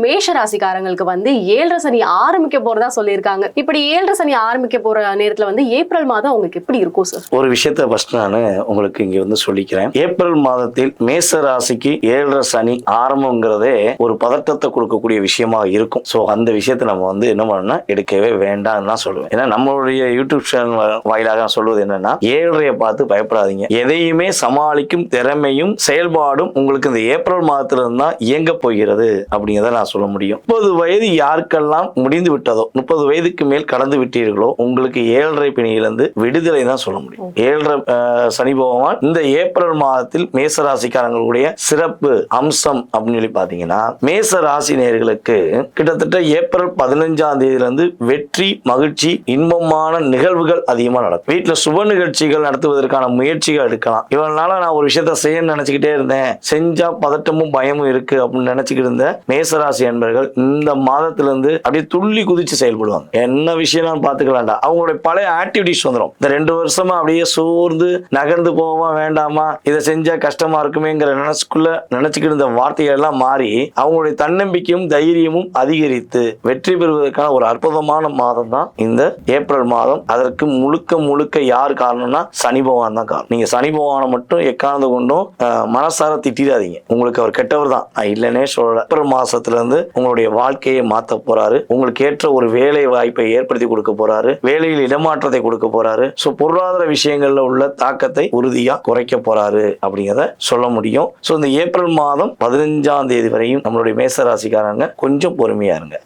மேஷ ராசிக்காரங்களுக்கு வந்து 7.5 சனி ஆரம்பிக்க போறதா சொல்லியிருக்காங்க. இப்படி 7.5 சனி ஆரம்பிக்க போற நேரத்துல வந்து ஏப்ரல் மாதம் உங்களுக்கு எப்படி இருக்கும் சார்? ஒரு விஷயத்த ஃபர்ஸ்ட் நான் உங்களுக்கு இங்க வந்து சொல்லிக்கிறேன். ஏப்ரல் மாதத்தில் மேஷ ராசிக்கு 7.5 சனி ஆரம்பங்கிறதே ஒரு பதட்டத்தை கொடுக்கக்கூடிய விஷயமா இருக்கும். ஸோ அந்த விஷயத்தை நம்ம வந்து என்ன பண்ணணும்னா எடுக்கவே வேண்டாம்னு தான் சொல்லுவேன். ஏன்னா நம்மளுடைய யூடியூப் சேனல் வாயிலாக நான் சொல்வது என்னன்னா 7.5 பார்த்து பயப்படாதீங்க. எதையுமே சமாளிக்கும் திறமையும் செயல்பாடும் உங்களுக்கு இந்த ஏப்ரல் மாதத்துல இருந்தா இயங்க போகிறது அப்படிங்கிறத நான் சொல்ல முடியும். 30 வயது யாருக்கெல்லாம் முடிந்து விட்டதோ, 30 வயதுக்கு மேல் கடந்து விட்டீர்களோ, உங்களுக்கு 7.5 பிணியிலிருந்து விடுதலை தான் சொல்ல முடியும். 7.5 சனி பகவான் இந்த ஏப்ரல் மாதத்தில் மேச ராசிக்காரங்களுடைய சிறப்பு அம்சம் அப்படின்னு சொல்லி பாத்தீங்கன்னா, மேச ராசி நேயர்களுக்கு கிட்டத்தட்ட ஏப்ரல் 15ஆம் தேதியிலிருந்து வெற்றி, மகிழ்ச்சி, இன்பமான நிகழ்வுகள் அதிகமா நடக்கும். வீட்டுல சுப நிகழ்ச்சிகள் நடத்துவதற்கான முயற்சிகள் எடுக்கலாம். இவனால நான் ஒரு விஷயத்த செய்ய நினைச்சுக்கிட்டே இருந்தேன், செஞ்சா பதட்டமும் பயமும் இருக்கு அப்படின்னு நினைச்சுக்கிட்டு இருந்த மேசராசி என்பர்கள் இந்த மாதத்திலிருந்து அப்படியே துள்ளி குதிச்சு செயல்படுவாங்க. என்ன விஷயம் பாத்துக்கலாம்டா, அவங்களுடைய பழைய ஆக்டிவிட்டிஸ் வந்துடும். இந்த 2 வருஷமா அப்படியே சோர்ந்து நகர்ந்து போவா வேண்டாமா, இதை செஞ்சா கஷ்டமா இருக்குமேங்கிற நினைச்சுக்கிட்டு இருந்த வார்த்தைகள் எல்லாம் மாறி அவங்களுடைய தன்னம்பிக்கையும் தைரியமும் அதிகரித்து வெற்றி பெறுவதற்கான ஒரு அற்புதமான மாதம் தான் இந்த ஏப்ரல் மாதம். அதற்கு முழுக்க முழுக்க யார் காரணம்னா சனி பகவான் தான் காரணம். நீங்க சனி பகவானை மட்டும் எக்காரணத்தை கொண்டும் மனசார திட்டாதீங்க. உங்களுக்கு அவர் கெட்டவர் தான், நான் இல்லைன்னே சொல்லல. ஏப்ரல் மாசத்துல இருந்து உங்களுடைய வாழ்க்கையை மாத்த போறாரு. உங்களுக்கு ஏற்ற ஒரு வேலை வாய்ப்பை ஏற்படுத்தி கொடுக்க போறாரு. வேலையில் இடமாற்றத்தை கொடுக்க போறாரு. சோ பொருளாதார விஷயங்கள்ல உள்ள தாக்கத்தை உறுதியா குறைக்க போறாரு அப்படிங்கிறத சொல்ல முடியும். சோ இந்த ஏப்ரல் மாதம் 15ஆம் தேதி வரையும் நம்மளுடைய மேச ராசிக்காரங்க கொஞ்சம் பொறுமையா இருங்க.